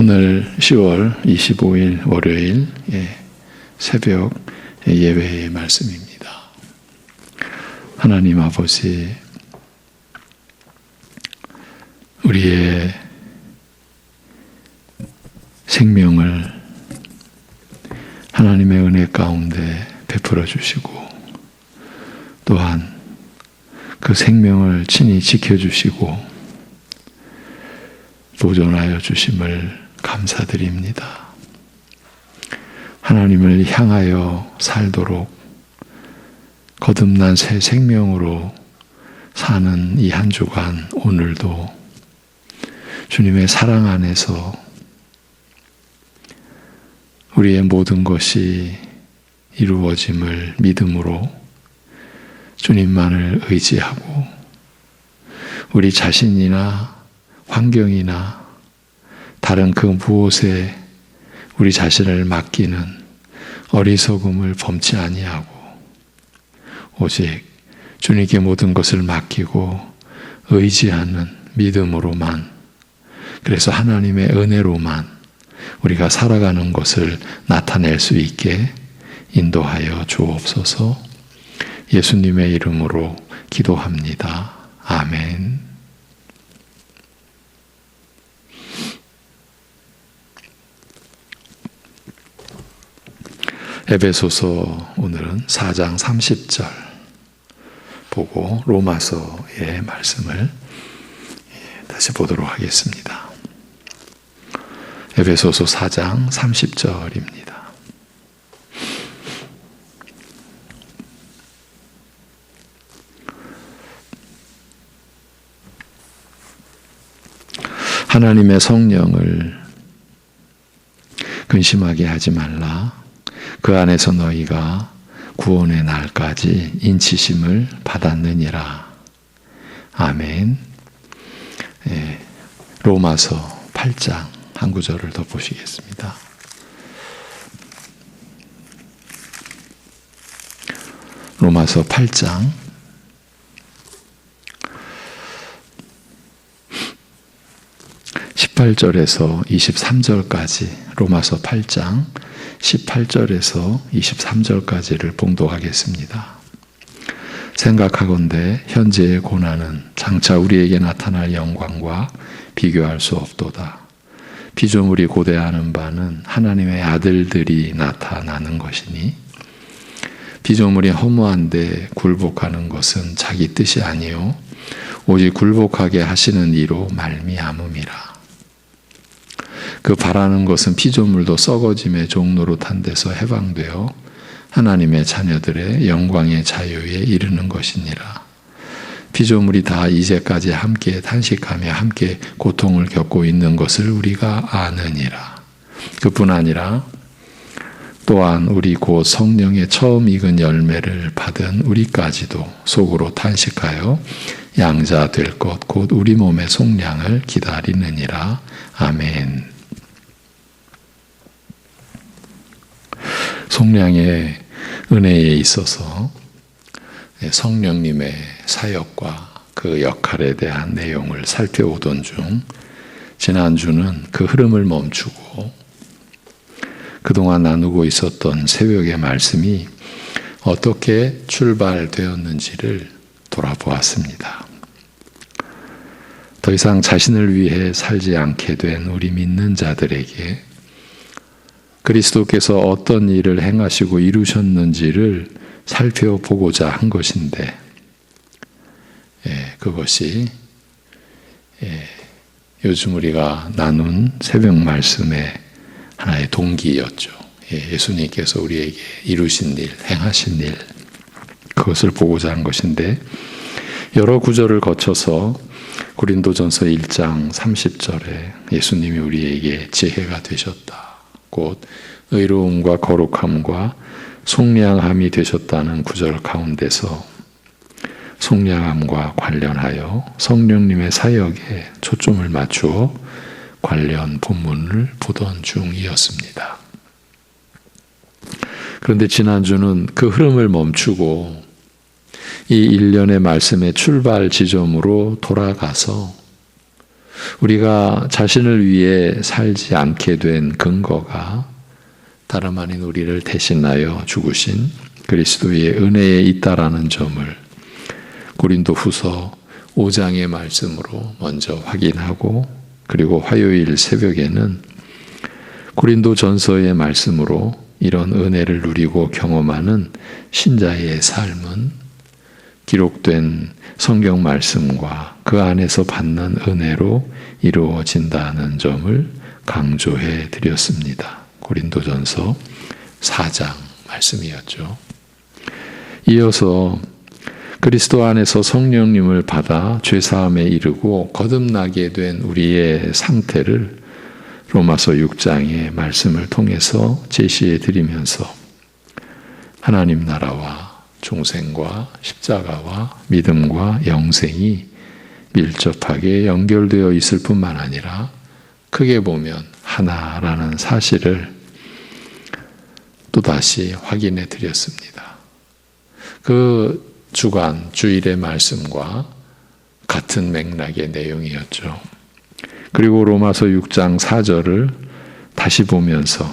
오늘 10월 25일 월요일 새벽 예배의 말씀입니다. 하나님 아버지, 우리의 생명을 하나님의 은혜 가운데 베풀어 주시고 또한 그 생명을 친히 지켜주시고 보존하여 주심을 감사드립니다. 하나님을 향하여 살도록 거듭난 새 생명으로 사는 이 한 주간 오늘도 주님의 사랑 안에서 우리의 모든 것이 이루어짐을 믿음으로 주님만을 의지하고 우리 자신이나 환경이나 다른 그 무엇에 우리 자신을 맡기는 어리석음을 범치 아니하고 오직 주님께 모든 것을 맡기고 의지하는 믿음으로만, 그래서 하나님의 은혜로만 우리가 살아가는 것을 나타낼 수 있게 인도하여 주옵소서. 예수님의 이름으로 기도합니다. 아멘. 에베소서 오늘은 4장 30절 보고 로마서의 말씀을 다시 보도록 하겠습니다. 에베소서 4장 30절입니다. 하나님의 성령을 근심하게 하지 말라. 그 안에서 너희가 구원의 날까지 인치심을 받았느니라. 아멘. 로마서 8장 한 구절을 더 보시겠습니다. 로마서 8장 18절에서 23절까지, 로마서 8장 18절에서 23절까지를 봉독하겠습니다. 생각하건대 현재의 고난은 장차 우리에게 나타날 영광과 비교할 수 없도다. 피조물이 고대하는 바는 하나님의 아들들이 나타나는 것이니 피조물이 허무한데 굴복하는 것은 자기 뜻이 아니요 오직 굴복하게 하시는 이로 말미암음이라. 그 바라는 것은 피조물도 썩어짐의 종로로 탄 데서 해방되어 하나님의 자녀들의 영광의 자유에 이르는 것이니라. 피조물이 다 이제까지 함께 탄식하며 함께 고통을 겪고 있는 것을 우리가 아느니라. 그뿐 아니라 또한 우리 곧 성령의 처음 익은 열매를 받은 우리까지도 속으로 탄식하여 양자 될 것 곧 우리 몸의 속량을 기다리느니라. 아멘. 속량의 은혜에 있어서 성령님의 사역과 그 역할에 대한 내용을 살펴오던 중 지난주는 그 흐름을 멈추고 그동안 나누고 있었던 새벽의 말씀이 어떻게 출발되었는지를 돌아보았습니다. 더 이상 자신을 위해 살지 않게 된 우리 믿는 자들에게 그리스도께서 어떤 일을 행하시고 이루셨는지를 살펴보고자 한 것인데, 그것이 요즘 우리가 나눈 새벽 말씀의 하나의 동기였죠. 예수님께서 우리에게 이루신 일, 행하신 일, 그것을 보고자 한 것인데, 여러 구절을 거쳐서 고린도전서 1장 30절에 예수님이 우리에게 지혜가 되셨다, 곧 의로움과 거룩함과 속량함이 되셨다는 구절 가운데서 속량함과 관련하여 성령님의 사역에 초점을 맞추어 관련 본문을 보던 중이었습니다. 그런데 지난주는 그 흐름을 멈추고 이 일련의 말씀의 출발 지점으로 돌아가서 우리가 자신을 위해 살지 않게 된 근거가 다름 아닌 우리를 대신하여 죽으신 그리스도의 은혜에 있다라는 점을 고린도후서 5장의 말씀으로 먼저 확인하고, 그리고 화요일 새벽에는 고린도전서의 말씀으로 이런 은혜를 누리고 경험하는 신자의 삶은 기록된 성경 말씀과 그 안에서 받는 은혜로 이루어진다는 점을 강조해 드렸습니다. 고린도전서 4장 말씀이었죠. 이어서 그리스도 안에서 성령님을 받아 죄사함에 이르고 거듭나게 된 우리의 상태를 로마서 6장의 말씀을 통해서 제시해 드리면서 하나님 나라와 중생과 십자가와 믿음과 영생이 밀접하게 연결되어 있을 뿐만 아니라 크게 보면 하나라는 사실을 또다시 확인해 드렸습니다. 그 주간 주일의 말씀과 같은 맥락의 내용이었죠. 그리고 로마서 6장 4절을 다시 보면서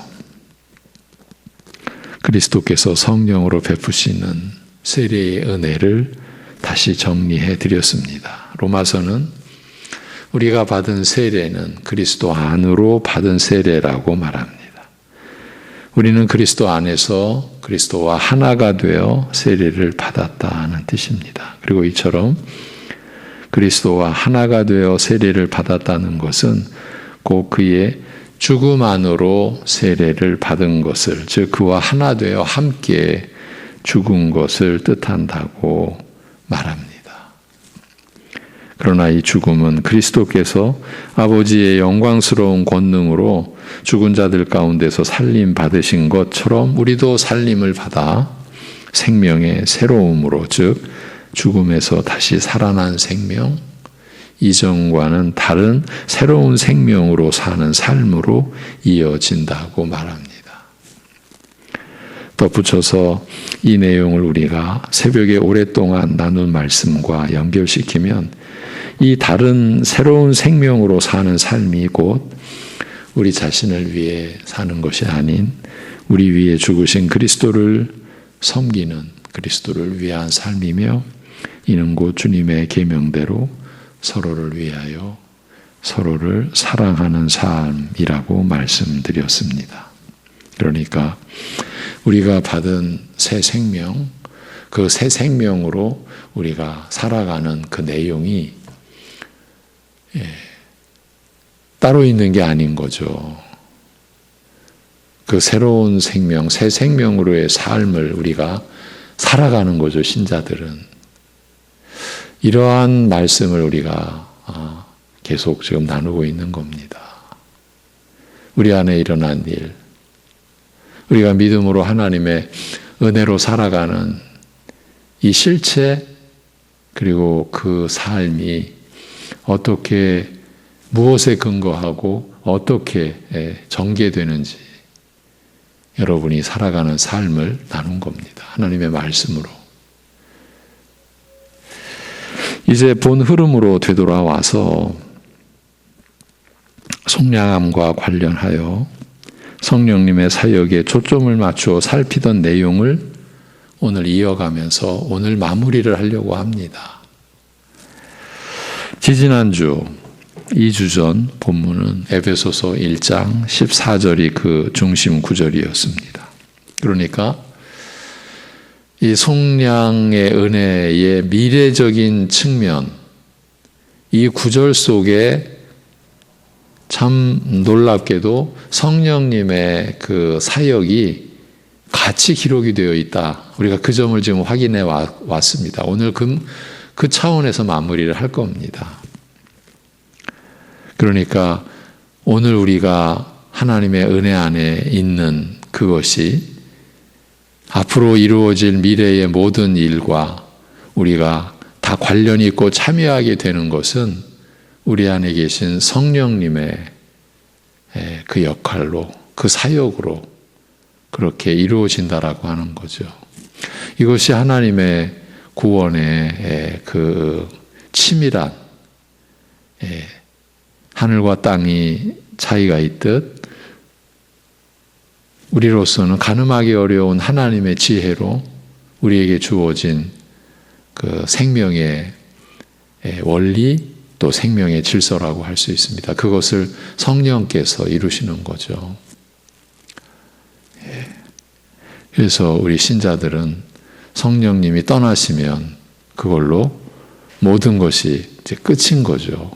그리스도께서 성령으로 베푸시는 세례의 은혜를 다시 정리해 드렸습니다. 로마서는 우리가 받은 세례는 그리스도 안으로 받은 세례라고 말합니다. 우리는 그리스도 안에서 그리스도와 하나가 되어 세례를 받았다는 뜻입니다. 그리고 이처럼 그리스도와 하나가 되어 세례를 받았다는 것은 곧 그의 죽음 안으로 세례를 받은 것을, 즉 그와 하나 되어 함께 죽은 것을 뜻한다고 말합니다. 그러나 이 죽음은 그리스도께서 아버지의 영광스러운 권능으로 죽은 자들 가운데서 살림 받으신 것처럼 우리도 살림을 받아 생명의 새로움으로, 즉 죽음에서 다시 살아난 생명, 이전과는 다른 새로운 생명으로 사는 삶으로 이어진다고 말합니다. 덧붙여서 이 내용을 우리가 새벽에 오랫동안 나눈 말씀과 연결시키면 이 다른 새로운 생명으로 사는 삶이 곧 우리 자신을 위해 사는 것이 아닌 우리 위해 죽으신 그리스도를 섬기는, 그리스도를 위한 삶이며, 이는 곧 주님의 계명대로 서로를 위하여 서로를 사랑하는 삶이라고 말씀드렸습니다. 그러니까 우리가 받은 새 생명, 그 새 생명으로 우리가 살아가는 그 내용이 따로 있는 게 아닌 거죠. 그 새로운 생명, 새 생명으로의 삶을 우리가 살아가는 거죠, 신자들은. 이러한 말씀을 우리가 계속 지금 나누고 있는 겁니다. 우리 안에 일어난 일, 우리가 믿음으로 하나님의 은혜로 살아가는 이 실체, 그리고 그 삶이 어떻게, 무엇에 근거하고 어떻게 전개되는지 여러분이 살아가는 삶을 나눈 겁니다. 하나님의 말씀으로. 이제 본 흐름으로 되돌아와서 속량함과 관련하여 성령님의 사역에 초점을 맞추어 살피던 내용을 오늘 이어가면서 오늘 마무리를 하려고 합니다. 지지난주 2주 전 본문은 에베소서 1장 14절이 그 중심 구절이었습니다. 그러니까 이 속량의 은혜의 미래적인 측면, 이 구절 속에 참 놀랍게도 성령님의 그 사역이 같이 기록이 되어 있다. 우리가 그 점을 지금 확인해 왔습니다. 오늘 그 차원에서 마무리를 할 겁니다. 그러니까 오늘 우리가 하나님의 은혜 안에 있는 그것이 앞으로 이루어질 미래의 모든 일과 우리가 다 관련이 있고 참여하게 되는 것은 우리 안에 계신 성령님의 그 역할로, 그 사역으로 그렇게 이루어진다라고 하는 거죠. 이것이 하나님의 구원의 그 치밀한 하늘과 땅이 차이가 있듯 우리로서는 가늠하기 어려운 하나님의 지혜로 우리에게 주어진 그 생명의 원리 또 생명의 질서라고 할 수 있습니다. 그것을 성령께서 이루시는 거죠. 그래서 우리 신자들은 성령님이 떠나시면 그걸로 모든 것이 이제 끝인 거죠.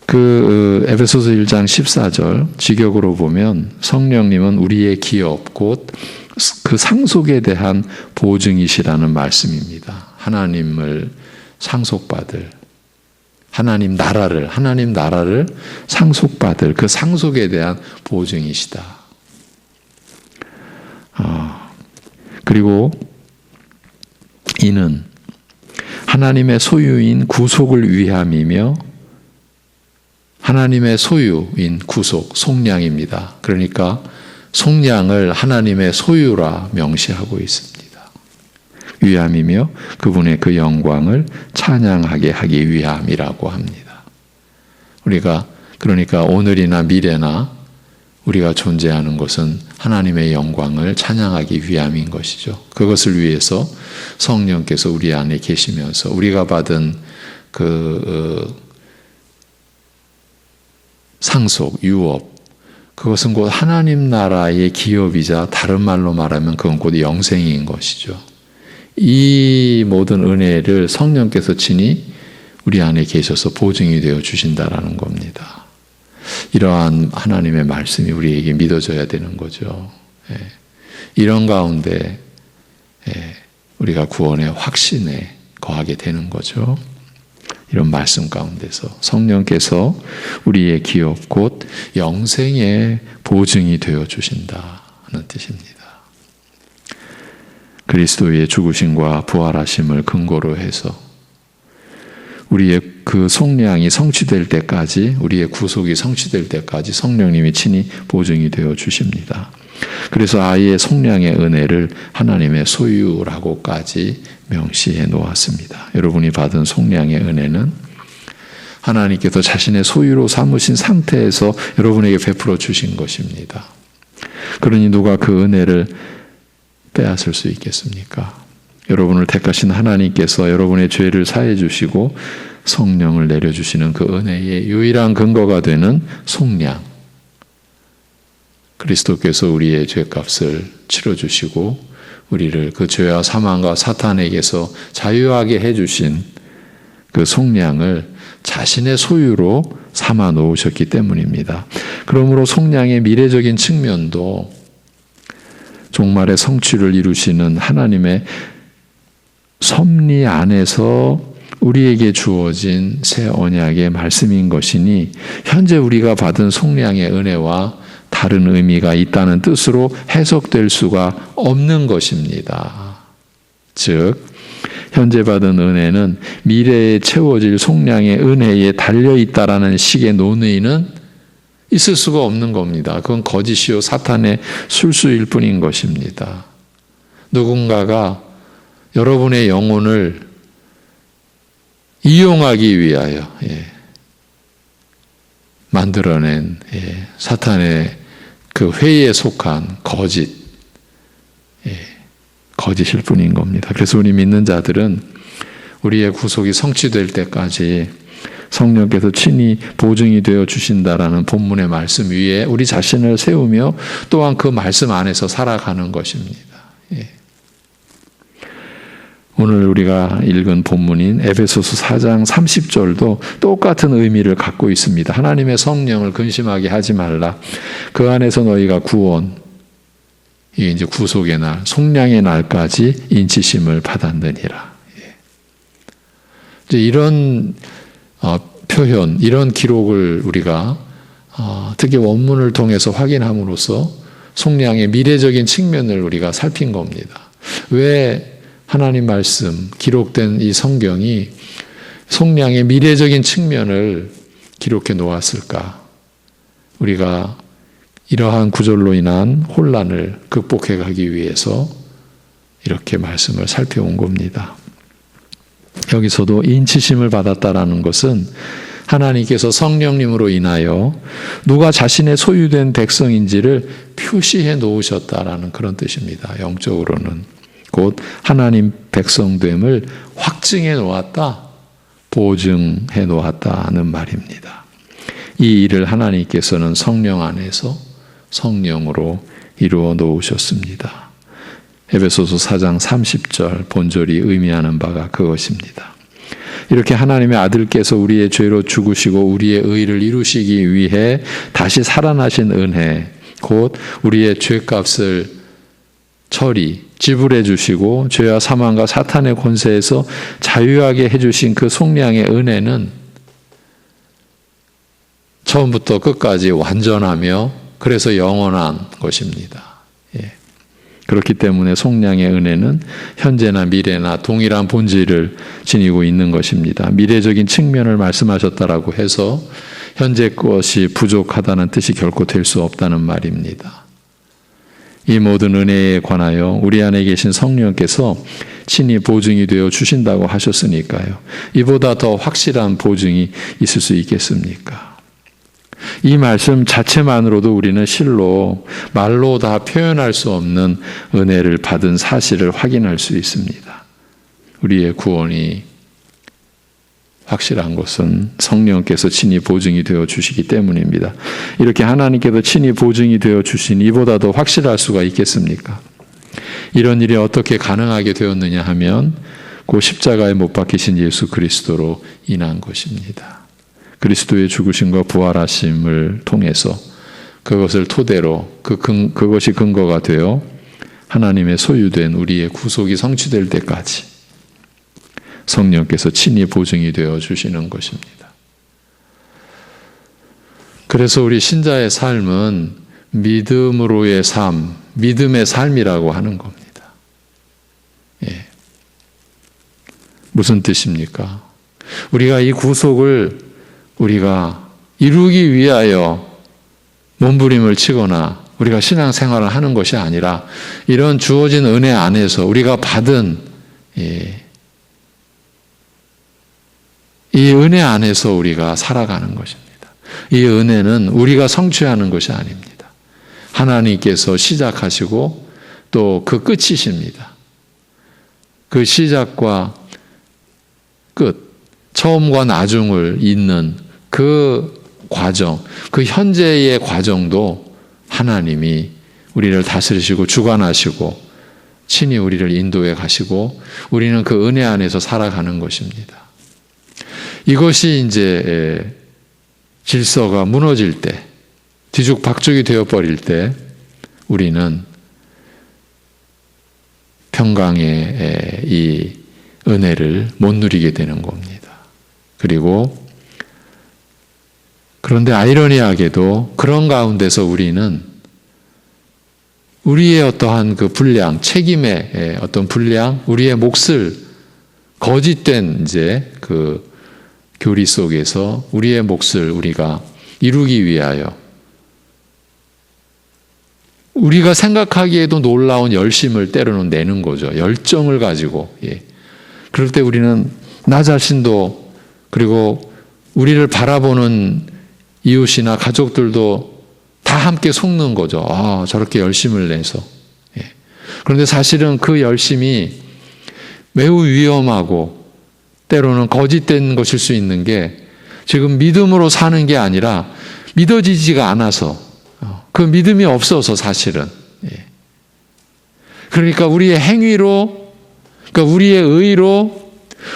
그 에베소서 1장 14절 직역으로 보면 성령님은 우리의 기업 곧 그 상속에 대한 보증이시라는 말씀입니다. 하나님을 상속받을 하나님 나라를 상속받을 그 상속에 대한 보증이시다. 그리고 이는 하나님의 소유인 구속을 위함이며 하나님의 소유인 구속, 속량입니다. 그러니까 속량을 하나님의 소유라 명시하고 있습니다. 위함이며 그분의 그 영광을 찬양하게 하기 위함이라고 합니다. 우리가 그러니까 오늘이나 미래나 우리가 존재하는 것은 하나님의 영광을 찬양하기 위함인 것이죠. 그것을 위해서 성령께서 우리 안에 계시면서 우리가 받은 그 상속, 유업, 그것은 곧 하나님 나라의 기업이자 다른 말로 말하면 그건 곧 영생인 것이죠. 이 모든 은혜를 성령께서 친히 우리 안에 계셔서 보증이 되어 주신다라는 겁니다. 이러한 하나님의 말씀이 우리에게 믿어져야 되는 거죠. 이런 가운데 우리가 구원의 확신에 거하게 되는 거죠. 이런 말씀 가운데서 성령께서 우리의 기업 곧 영생의 보증이 되어 주신다는 뜻입니다. 그리스도의 죽으심과 부활하심을 근거로 해서 우리의 그 속량이 성취될 때까지, 우리의 구속이 성취될 때까지 성령님이 친히 보증이 되어 주십니다. 그래서 아예 속량의 은혜를 하나님의 소유라고까지 명시해 놓았습니다. 여러분이 받은 속량의 은혜는 하나님께서 자신의 소유로 삼으신 상태에서 여러분에게 베풀어 주신 것입니다. 그러니 누가 그 은혜를 빼앗을 수 있겠습니까? 여러분을 택하신 하나님께서 여러분의 죄를 사해 주시고 성령을 내려주시는 그 은혜의 유일한 근거가 되는 속량. 그리스도께서 우리의 죄값을 치러주시고 우리를 그 죄와 사망과 사탄에게서 자유하게 해주신 그 속량을 자신의 소유로 삼아 놓으셨기 때문입니다. 그러므로 속량의 미래적인 측면도 종말의 성취를 이루시는 하나님의 섭리 안에서 우리에게 주어진 새 언약의 말씀인 것이니 현재 우리가 받은 속량의 은혜와 다른 의미가 있다는 뜻으로 해석될 수가 없는 것입니다. 즉 현재 받은 은혜는 미래에 채워질 속량의 은혜에 달려있다라는 식의 논의는 있을 수가 없는 겁니다. 그건 거짓이요 사탄의 술수일 뿐인 것입니다. 누군가가 여러분의 영혼을 이용하기 위하여 만들어낸 사탄의 그 회의에 속한 거짓일 뿐인 겁니다. 그래서 우리 믿는 자들은 우리의 구속이 성취될 때까지 성령께서 친히 보증이 되어 주신다라는 본문의 말씀 위에 우리 자신을 세우며 또한 그 말씀 안에서 살아가는 것입니다. 오늘 우리가 읽은 본문인 에베소서 4장 30절도 똑같은 의미를 갖고 있습니다. 하나님의 성령을 근심하게 하지 말라. 그 안에서 너희가 구원, 이게 이제 구속의 날, 속량의 날까지 인치심을 받았느니라. 이제 이런 표현, 이런 기록을 우리가 특히 원문을 통해서 확인함으로써 속량의 미래적인 측면을 우리가 살핀 겁니다. 왜 하나님 말씀, 기록된 이 성경이 속량의 미래적인 측면을 기록해 놓았을까? 우리가 이러한 구절로 인한 혼란을 극복해 가기 위해서 이렇게 말씀을 살펴온 겁니다. 여기서도 인치심을 받았다라는 것은 하나님께서 성령님으로 인하여 누가 자신의 소유된 백성인지를 표시해 놓으셨다라는 그런 뜻입니다. 영적으로는 곧 하나님 백성됨을 확증해 놓았다, 보증해 놓았다는 말입니다. 이 일을 하나님께서는 성령 안에서 성령으로 이루어 놓으셨습니다. 에베소서 4장 30절 본절이 의미하는 바가 그것입니다. 이렇게 하나님의 아들께서 우리의 죄로 죽으시고 우리의 의를 이루시기 위해 다시 살아나신 은혜, 곧 우리의 죄값을 지불해 주시고 죄와 사망과 사탄의 권세에서 자유하게 해주신 그 속량의 은혜는 처음부터 끝까지 완전하며 그래서 영원한 것입니다. 그렇기 때문에 속량의 은혜는 현재나 미래나 동일한 본질을 지니고 있는 것입니다. 미래적인 측면을 말씀하셨다라고 해서 현재 것이 부족하다는 뜻이 결코 될 수 없다는 말입니다. 이 모든 은혜에 관하여 우리 안에 계신 성령께서 친히 보증이 되어 주신다고 하셨으니까요. 이보다 더 확실한 보증이 있을 수 있겠습니까? 이 말씀 자체만으로도 우리는 실로 말로 다 표현할 수 없는 은혜를 받은 사실을 확인할 수 있습니다. 우리의 구원이 확실한 것은 성령께서 친히 보증이 되어 주시기 때문입니다. 이렇게 하나님께서 친히 보증이 되어 주신 이보다 더 확실할 수가 있겠습니까? 이런 일이 어떻게 가능하게 되었느냐 하면 그 십자가에 못 박히신 예수 그리스도로 인한 것입니다. 그리스도의 죽으심과 부활하심을 통해서 그것을 토대로 그것이 근거가 되어 하나님의 소유된 우리의 구속이 성취될 때까지 성령께서 친히 보증이 되어 주시는 것입니다. 그래서 우리 신자의 삶은 믿음으로의 삶, 믿음의 삶이라고 하는 겁니다. 무슨 뜻입니까? 우리가 이 구속을 우리가 이루기 위하여 몸부림을 치거나 우리가 신앙생활을 하는 것이 아니라 이런 주어진 은혜 안에서 우리가 받은 이 은혜 안에서 우리가 살아가는 것입니다. 이 은혜는 우리가 성취하는 것이 아닙니다. 하나님께서 시작하시고 또 그 끝이십니다. 그 시작과 끝, 처음과 나중을 잇는 그 과정, 그 현재의 과정도 하나님이 우리를 다스리시고 주관하시고 친히 우리를 인도해 가시고 우리는 그 은혜 안에서 살아가는 것입니다. 이것이 이제 질서가 무너질 때, 뒤죽박죽이 되어버릴 때 우리는 평강의 이 은혜를 못 누리게 되는 겁니다. 그런데 아이러니하게도 그런 가운데서 우리는 우리의 어떠한 그 분량, 책임의 어떤 분량, 우리의 몫을 거짓된 이제 그 교리 속에서 우리의 몫을 우리가 이루기 위하여 우리가 생각하기에도 놀라운 열심을 때로는 내는 거죠. 열정을 가지고. 그럴 때 우리는 나 자신도 그리고 우리를 바라보는 이웃이나 가족들도 다 함께 속는 거죠. 저렇게 열심을 내서. 그런데 사실은 그 열심이 매우 위험하고 때로는 거짓된 것일 수 있는 게 지금 믿음으로 사는 게 아니라 믿어지지가 않아서 그 믿음이 없어서 사실은. 그러니까 우리의 행위로, 그러니까 우리의 의로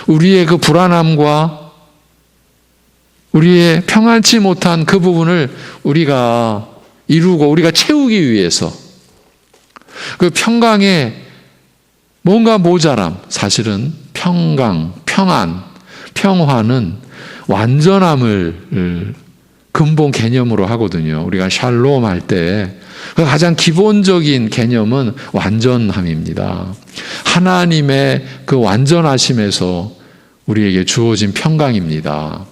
우리의 그 불안함과 우리의 평안치 못한 그 부분을 우리가 이루고 우리가 채우기 위해서 그 평강에 뭔가 모자람, 사실은 평강, 평안, 평화는 완전함을 근본 개념으로 하거든요. 우리가 샬롬 할 때 가장 기본적인 개념은 완전함입니다. 하나님의 그 완전하심에서 우리에게 주어진 평강입니다.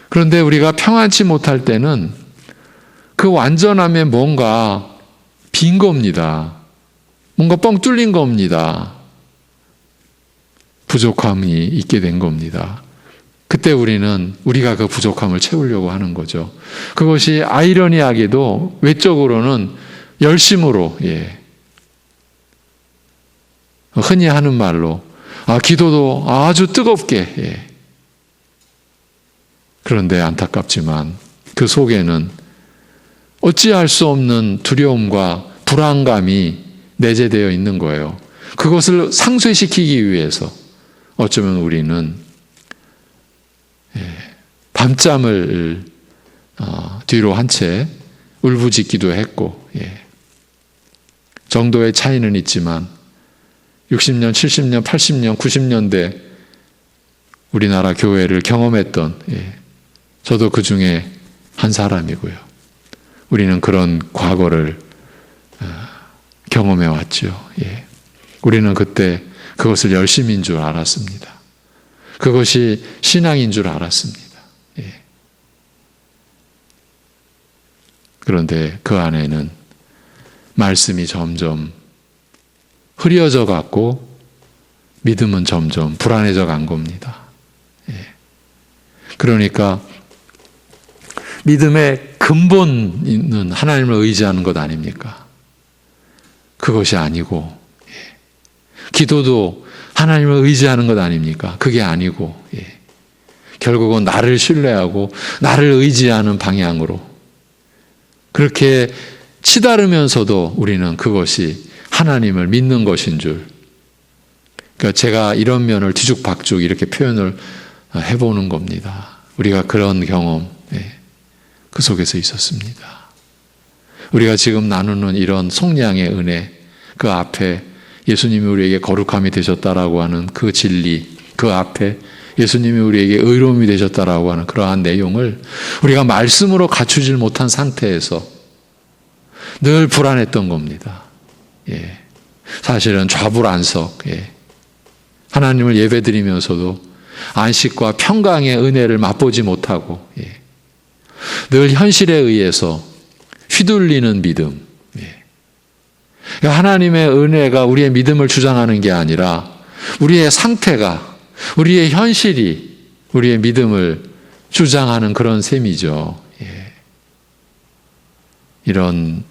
그런데 우리가 평안치 못할 때는 그 완전함에 뭔가 빈 겁니다. 뭔가 뻥 뚫린 겁니다. 부족함이 있게 된 겁니다. 그때 우리는 우리가 그 부족함을 채우려고 하는 거죠. 그것이 아이러니하게도 외적으로는 열심으로, 흔히 하는 말로 기도도 아주 뜨겁게, 그런데 안타깝지만 그 속에는 어찌할 수 없는 두려움과 불안감이 내재되어 있는 거예요. 그것을 상쇄시키기 위해서 어쩌면 우리는 밤잠을 뒤로 한 채 울부짖기도 했고, 정도의 차이는 있지만 60년, 70년, 80년, 90년대 우리나라 교회를 경험했던, 저도 그 중에 한 사람이고요. 우리는 그런 과거를 경험해 왔죠. 우리는 그때 그것을 열심인 줄 알았습니다. 그것이 신앙인 줄 알았습니다. 그런데 그 안에는 말씀이 점점 흐려져 갔고 믿음은 점점 불안해져 간 겁니다. 그러니까 믿음의 근본은 하나님을 의지하는 것 아닙니까? 그것이 아니고, 기도도 하나님을 의지하는 것 아닙니까? 그게 아니고, 결국은 나를 신뢰하고 나를 의지하는 방향으로 그렇게 치다르면서도 우리는 그것이 하나님을 믿는 것인 줄. 그러니까 제가 이런 면을 뒤죽박죽 이렇게 표현을 해보는 겁니다. 우리가 그런 경험, 그 속에서 있었습니다. 우리가 지금 나누는 이런 속량의 은혜, 그 앞에 예수님이 우리에게 거룩함이 되셨다라고 하는 그 진리, 그 앞에 예수님이 우리에게 의로움이 되셨다라고 하는 그러한 내용을 우리가 말씀으로 갖추질 못한 상태에서 늘 불안했던 겁니다. 사실은 좌불안석, 하나님을 예배드리면서도 안식과 평강의 은혜를 맛보지 못하고, 늘 현실에 의해서 휘둘리는 믿음. 하나님의 은혜가 우리의 믿음을 주장하는 게 아니라 우리의 상태가, 우리의 현실이 우리의 믿음을 주장하는 그런 셈이죠. 이런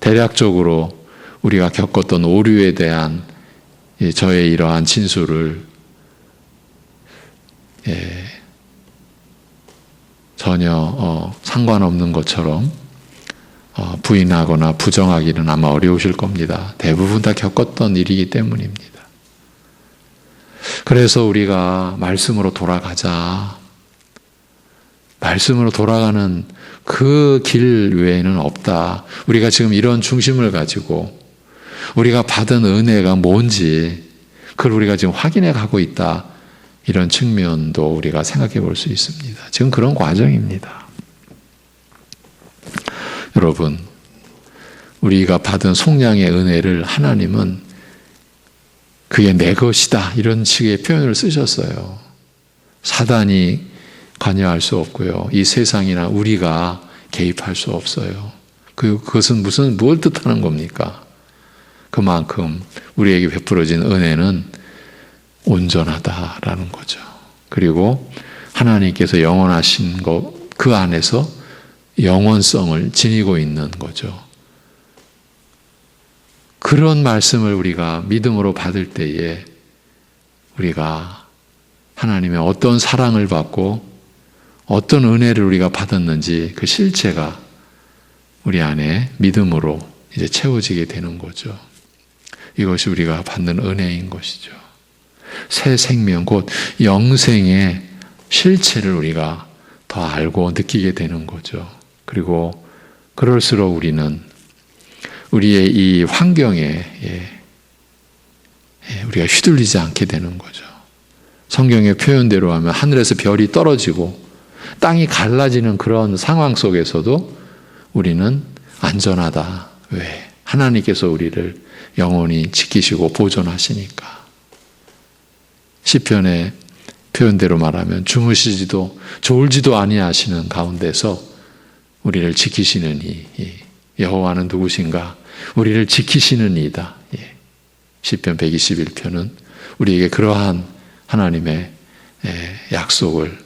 대략적으로 우리가 겪었던 오류에 대한 저의 이러한 진술을 전혀 상관없는 것처럼 부인하거나 부정하기는 아마 어려우실 겁니다. 대부분 다 겪었던 일이기 때문입니다. 그래서 우리가 말씀으로 돌아가자. 말씀으로 돌아가는 그 길 외에는 없다. 우리가 지금 이런 중심을 가지고 우리가 받은 은혜가 뭔지 그걸 우리가 지금 확인해 가고 있다. 이런 측면도 우리가 생각해 볼 수 있습니다. 지금 그런 과정입니다. 여러분, 우리가 받은 속량의 은혜를 하나님은 그게 내 것이다. 이런 식의 표현을 쓰셨어요. 사단이 관여할 수 없고요. 이 세상이나 우리가 개입할 수 없어요. 그것은 뭘 뜻하는 겁니까? 그만큼 우리에게 베풀어진 은혜는 온전하다라는 거죠. 그리고 하나님께서 영원하신 것, 그 안에서 영원성을 지니고 있는 거죠. 그런 말씀을 우리가 믿음으로 받을 때에 우리가 하나님의 어떤 사랑을 받고 어떤 은혜를 우리가 받았는지 그 실체가 우리 안에 믿음으로 이제 채워지게 되는 거죠. 이것이 우리가 받는 은혜인 것이죠. 새 생명, 곧 영생의 실체를 우리가 더 알고 느끼게 되는 거죠. 그리고 그럴수록 우리는 우리의 이 환경에 우리가 휘둘리지 않게 되는 거죠. 성경의 표현대로 하면 하늘에서 별이 떨어지고 땅이 갈라지는 그런 상황 속에서도 우리는 안전하다. 왜? 하나님께서 우리를 영원히 지키시고 보존하시니까. 시편의 표현대로 말하면 주무시지도 졸지도 아니하시는 가운데서 우리를 지키시는 이 여호와는 누구신가? 우리를 지키시는 이다. 시편 121편은 우리에게 그러한 하나님의 약속을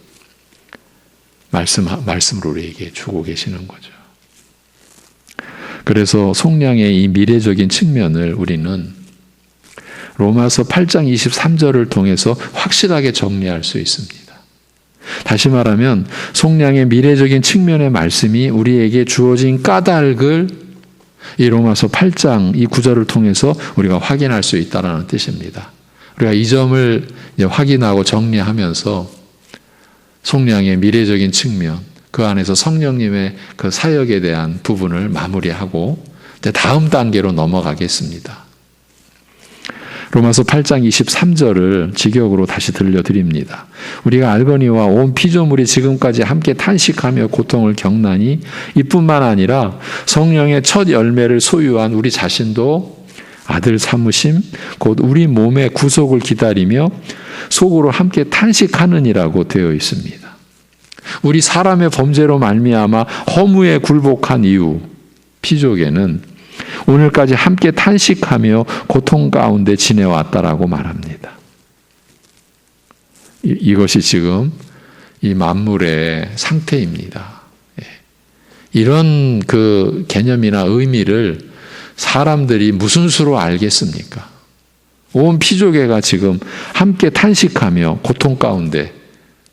말씀으로 우리에게 주고 계시는 거죠. 그래서 속량의 이 미래적인 측면을 우리는 로마서 8장 23절을 통해서 확실하게 정리할 수 있습니다. 다시 말하면 속량의 미래적인 측면의 말씀이 우리에게 주어진 까닭을 이 로마서 8장 이 구절을 통해서 우리가 확인할 수 있다는 뜻입니다. 우리가 이 점을 확인하고 정리하면서 속량의 미래적인 측면, 그 안에서 성령님의 그 사역에 대한 부분을 마무리하고 이제 다음 단계로 넘어가겠습니다. 로마서 8장 23절을 직역으로 다시 들려드립니다. 우리가 알거니와 온 피조물이 지금까지 함께 탄식하며 고통을 겪나니 이뿐만 아니라 성령의 첫 열매를 소유한 우리 자신도 아들 삼으심 곧 우리 몸의 구속을 기다리며 속으로 함께 탄식하느니라고 되어 있습니다. 우리 사람의 범죄로 말미암아 허무에 굴복한 이후 피족에는 오늘까지 함께 탄식하며 고통 가운데 지내왔다라고 말합니다. 이것이 지금 이 만물의 상태입니다. 이런 그 개념이나 의미를 사람들이 무슨 수로 알겠습니까? 온 피조계가 지금 함께 탄식하며 고통 가운데,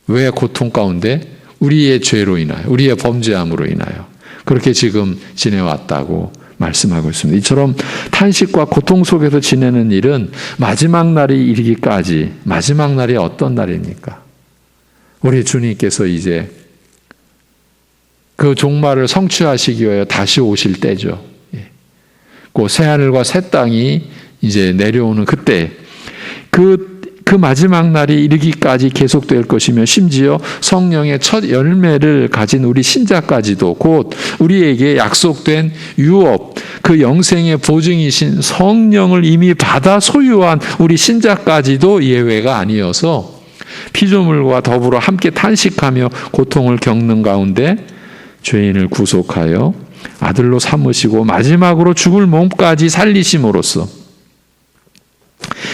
왜 고통 가운데? 우리의 죄로 인하여, 우리의 범죄함으로 인하여 그렇게 지금 지내왔다고 말씀하고 있습니다. 이처럼 탄식과 고통 속에서 지내는 일은 마지막 날이 이르기까지, 마지막 날이 어떤 날입니까? 우리 주님께서 이제 그 종말을 성취하시기 위하여 다시 오실 때죠. 그 새하늘과 새 땅이 이제 내려오는 그때 그 마지막 날이 이르기까지 계속될 것이며 심지어 성령의 첫 열매를 가진 우리 신자까지도 곧 우리에게 약속된 유업, 그 영생의 보증이신 성령을 이미 받아 소유한 우리 신자까지도 예외가 아니어서 피조물과 더불어 함께 탄식하며 고통을 겪는 가운데 죄인을 구속하여 아들로 삼으시고 마지막으로 죽을 몸까지 살리심으로써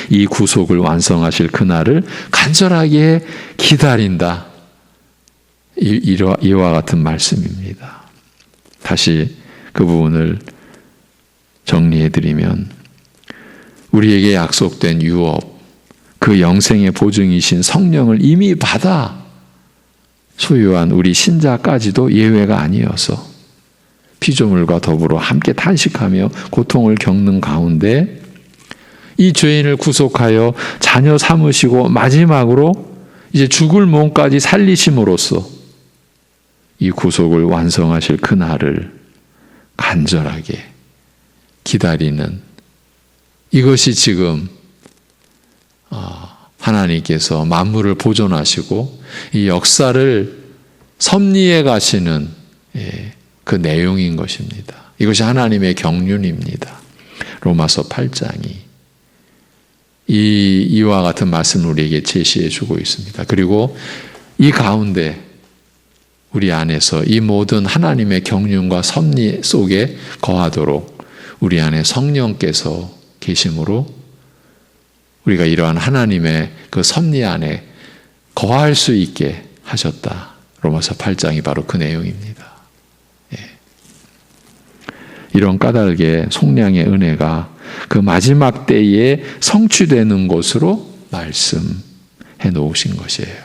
이 구속을 완성하실 그날을 간절하게 기다린다. 이와 같은 말씀입니다. 다시 그 부분을 정리해드리면 우리에게 약속된 유업, 그 영생의 보증이신 성령을 이미 받아 소유한 우리 신자까지도 예외가 아니어서 피조물과 더불어 함께 탄식하며 고통을 겪는 가운데 이 죄인을 구속하여 자녀 삼으시고 마지막으로 이제 죽을 몸까지 살리심으로써 이 구속을 완성하실 그날을 간절하게 기다리는 이것이 지금 하나님께서 만물을 보존하시고 이 역사를 섭리해 가시는 그 내용인 것입니다. 이것이 하나님의 경륜입니다. 로마서 8장이 이와 같은 말씀을 우리에게 제시해 주고 있습니다. 그리고 이 가운데 우리 안에서 이 모든 하나님의 경륜과 섭리 속에 거하도록 우리 안에 성령께서 계심으로 우리가 이러한 하나님의 그 섭리 안에 거할 수 있게 하셨다. 로마서 8장이 바로 그 내용입니다. 이런 까닭에 속량의 은혜가 그 마지막 때에 성취되는 것으로 말씀해 놓으신 것이에요.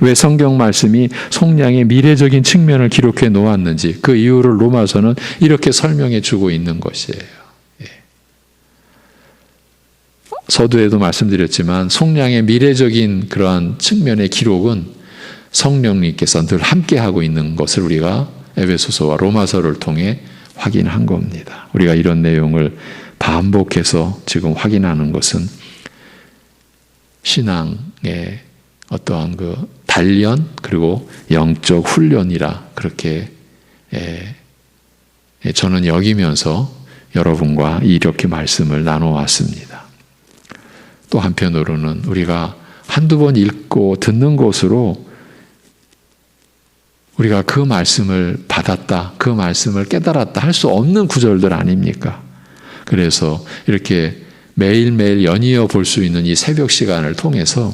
왜 성경 말씀이 속량의 미래적인 측면을 기록해 놓았는지 그 이유를 로마서는 이렇게 설명해 주고 있는 것이에요. 서두에도 말씀드렸지만 속량의 미래적인 그러한 측면의 기록은 성령님께서 늘 함께하고 있는 것을 우리가 에베소서와 로마서를 통해 확인한 겁니다. 우리가 이런 내용을 반복해서 지금 확인하는 것은 신앙의 어떠한 그 단련 그리고 영적 훈련이라 그렇게 저는 여기면서 여러분과 이렇게 말씀을 나눠왔습니다. 또 한편으로는 우리가 한두 번 읽고 듣는 것으로 우리가 그 말씀을 받았다, 그 말씀을 깨달았다 할 수 없는 구절들 아닙니까? 그래서 이렇게 매일매일 연이어 볼 수 있는 이 새벽 시간을 통해서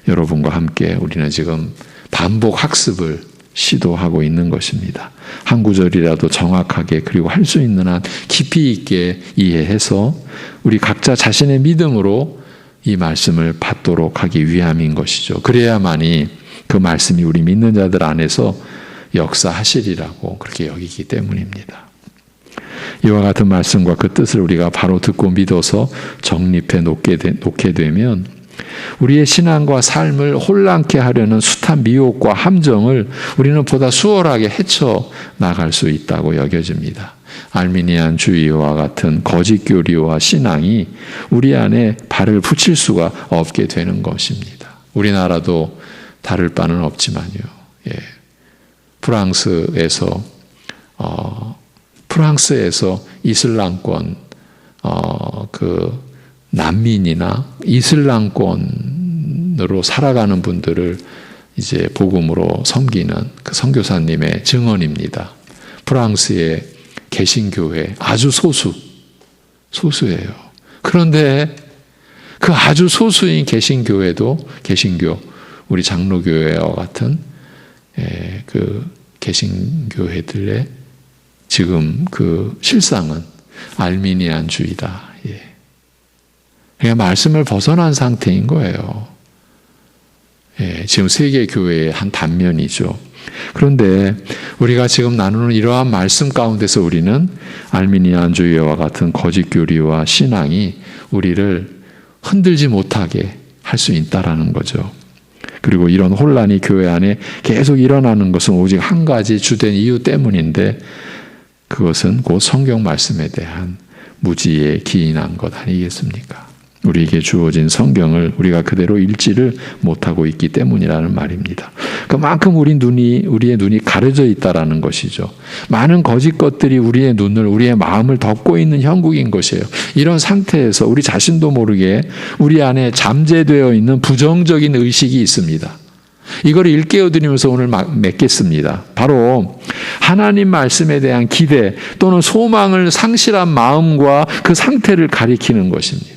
여러분과 함께 우리는 지금 반복 학습을 시도하고 있는 것입니다. 한 구절이라도 정확하게 그리고 할 수 있는 한 깊이 있게 이해해서 우리 각자 자신의 믿음으로 이 말씀을 받도록 하기 위함인 것이죠. 그래야만이 그 말씀이 우리 믿는 자들 안에서 역사하시리라고 그렇게 여기기 때문입니다. 이와 같은 말씀과 그 뜻을 우리가 바로 듣고 믿어서 정립해 놓게 되면 우리의 신앙과 삶을 혼란케 하려는 숱한 미혹과 함정을 우리는 보다 수월하게 헤쳐 나갈 수 있다고 여겨집니다. 알미니안 주의와 같은 거짓 교리와 신앙이 우리 안에 발을 붙일 수가 없게 되는 것입니다. 우리나라도 다를 바는 없지만요. 프랑스에서 이슬람권 그 난민이나 이슬람권으로 살아가는 분들을 이제 복음으로 섬기는 그 선교사님의 증언입니다. 프랑스의 개신교회 아주 소수예요. 그런데 그 아주 소수인 개신교 우리 장로교회와 같은 그 개신교회들의 지금 그 실상은 알미니안주의다. 그냥 말씀을 벗어난 상태인 거예요. 지금 세계 교회의 한 단면이죠. 그런데 우리가 지금 나누는 이러한 말씀 가운데서 우리는 알미니안주의와 같은 거짓 교리와 신앙이 우리를 흔들지 못하게 할 수 있다라는 거죠. 그리고 이런 혼란이 교회 안에 계속 일어나는 것은 오직 한 가지 주된 이유 때문인데 그것은 곧 성경 말씀에 대한 무지에 기인한 것 아니겠습니까? 우리에게 주어진 성경을 우리가 그대로 읽지를 못하고 있기 때문이라는 말입니다. 그만큼 우리의 눈이 가려져 있다라는 것이죠. 많은 거짓 것들이 우리의 마음을 덮고 있는 형국인 것이에요. 이런 상태에서 우리 자신도 모르게 우리 안에 잠재되어 있는 부정적인 의식이 있습니다. 이걸 일깨워 드리면서 오늘 맺겠습니다. 바로 하나님 말씀에 대한 기대 또는 소망을 상실한 마음과 그 상태를 가리키는 것입니다.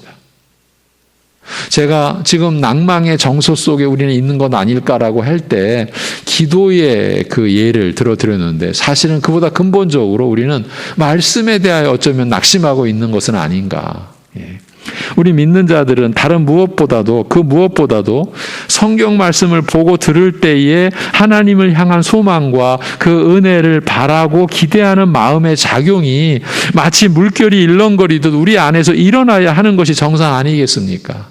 제가 지금 낭망의 정서 속에 우리는 있는 것 아닐까라고 할 때 기도의 그 예를 들어드렸는데 사실은 그보다 근본적으로 우리는 말씀에 대하여 어쩌면 낙심하고 있는 것은 아닌가. 우리 믿는 자들은 다른 무엇보다도 성경 말씀을 보고 들을 때에 하나님을 향한 소망과 그 은혜를 바라고 기대하는 마음의 작용이 마치 물결이 일렁거리듯 우리 안에서 일어나야 하는 것이 정상 아니겠습니까?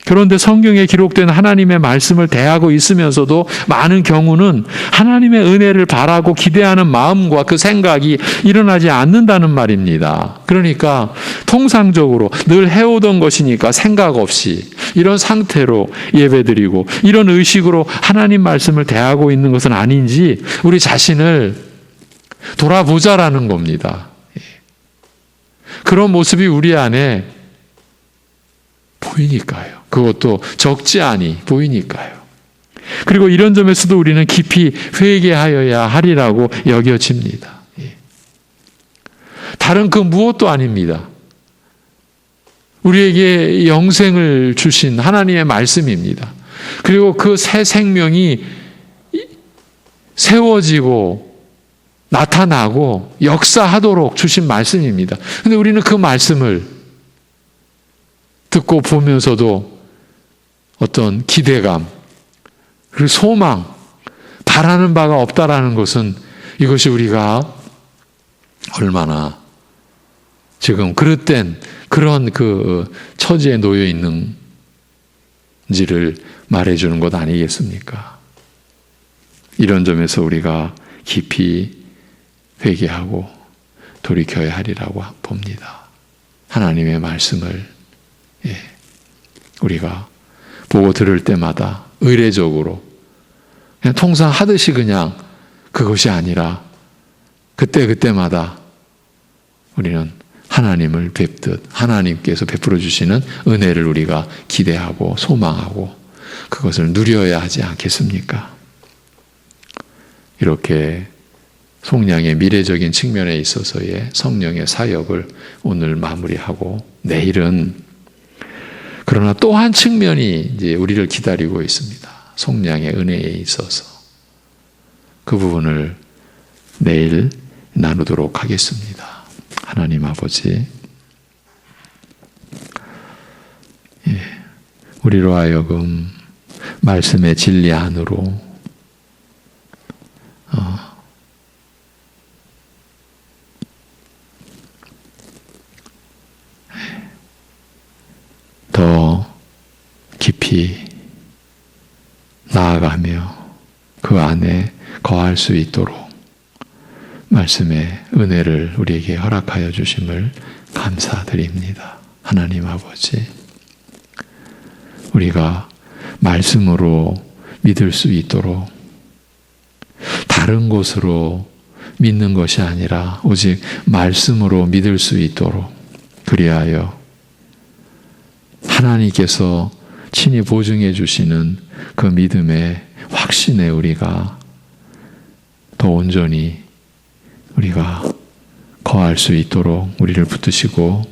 그런데 성경에 기록된 하나님의 말씀을 대하고 있으면서도 많은 경우는 하나님의 은혜를 바라고 기대하는 마음과 그 생각이 일어나지 않는다는 말입니다. 그러니까 통상적으로 늘 해오던 것이니까 생각 없이 이런 상태로 예배드리고 이런 의식으로 하나님 말씀을 대하고 있는 것은 아닌지 우리 자신을 돌아보자라는 겁니다. 그런 모습이 우리 안에 보이니까요. 그것도 적지 않이 보이니까요. 그리고 이런 점에서도 우리는 깊이 회개하여야 하리라고 여겨집니다. 다른 그 무엇도 아닙니다. 우리에게 영생을 주신 하나님의 말씀입니다. 그리고 그 새 생명이 세워지고 나타나고 역사하도록 주신 말씀입니다. 그런데 우리는 그 말씀을 듣고 보면서도 어떤 기대감, 그리고 소망, 바라는 바가 없다라는 것은 이것이 우리가 얼마나 지금 그릇된 그런 그 처지에 놓여 있는지를 말해주는 것 아니겠습니까? 이런 점에서 우리가 깊이 회개하고 돌이켜야 하리라고 봅니다. 하나님의 말씀을 우리가 보고 들을 때마다 의례적으로 그냥 통상 하듯이 그냥 그것이 아니라 그때마다 우리는 하나님을 뵙듯 하나님께서 베풀어 주시는 은혜를 우리가 기대하고 소망하고 그것을 누려야 하지 않겠습니까? 이렇게 속량의 미래적인 측면에 있어서의 성령의 사역을 오늘 마무리하고 내일은 그러나 또 한 측면이 이제 우리를 기다리고 있습니다. 속량의 은혜에 있어서 그 부분을 내일 나누도록 하겠습니다. 하나님 아버지, 우리로 하여금 말씀의 진리 안으로 더 깊이 나아가며 그 안에 거할 수 있도록 말씀의 은혜를 우리에게 허락하여 주심을 감사드립니다. 하나님 아버지, 우리가 말씀으로 믿을 수 있도록 다른 곳으로 믿는 것이 아니라 오직 말씀으로 믿을 수 있도록 그리하여 하나님께서 친히 보증해 주시는 그 믿음의 확신에 우리가 더 온전히 우리가 거할 수 있도록 우리를 붙드시고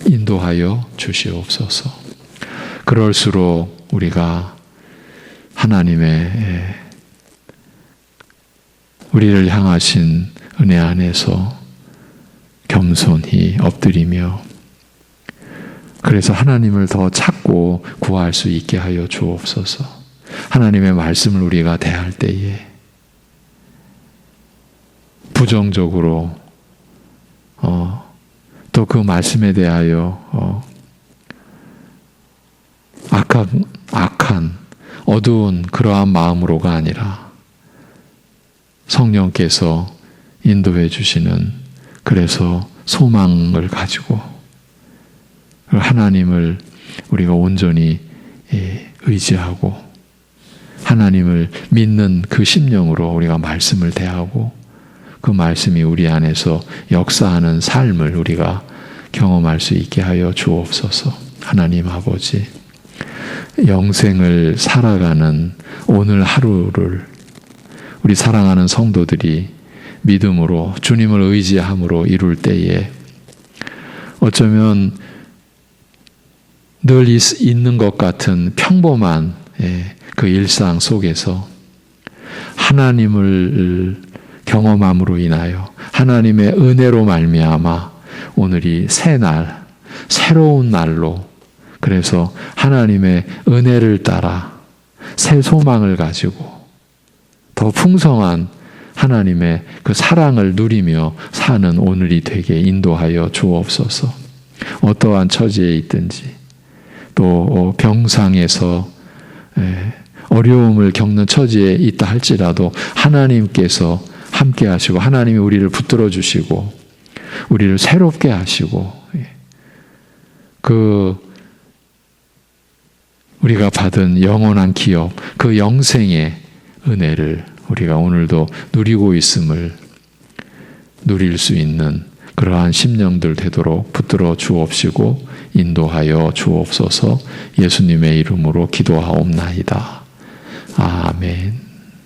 인도하여 주시옵소서. 그럴수록 우리가 하나님의 우리를 향하신 은혜 안에서 겸손히 엎드리며 그래서 하나님을 더 찾고 구할 수 있게 하여 주옵소서. 하나님의 말씀을 우리가 대할 때에 부정적으로 또 그 말씀에 대하여 악한 어두운 그러한 마음으로가 아니라 성령께서 인도해 주시는 그래서 소망을 가지고 하나님을 우리가 온전히 의지하고 하나님을 믿는 그 심령으로 우리가 말씀을 대하고 그 말씀이 우리 안에서 역사하는 삶을 우리가 경험할 수 있게 하여 주옵소서. 하나님 아버지, 영생을 살아가는 오늘 하루를 우리 사랑하는 성도들이 믿음으로 주님을 의지함으로 이룰 때에 어쩌면 늘 있는 것 같은 평범한 그 일상 속에서 하나님을 경험함으로 인하여 하나님의 은혜로 말미암아 오늘이 새 날, 새로운 날로 그래서 하나님의 은혜를 따라 새 소망을 가지고 더 풍성한 하나님의 그 사랑을 누리며 사는 오늘이 되게 인도하여 주옵소서. 어떠한 처지에 있든지 또 병상에서 어려움을 겪는 처지에 있다 할지라도 하나님께서 함께 하시고 하나님이 우리를 붙들어 주시고 우리를 새롭게 하시고 그 우리가 받은 영원한 기업 그 영생의 은혜를 우리가 오늘도 누리고 있음을 누릴 수 있는 그러한 심령들 되도록 붙들어 주옵시고 인도하여 주옵소서. 예수님의 이름으로 기도하옵나이다. 아멘.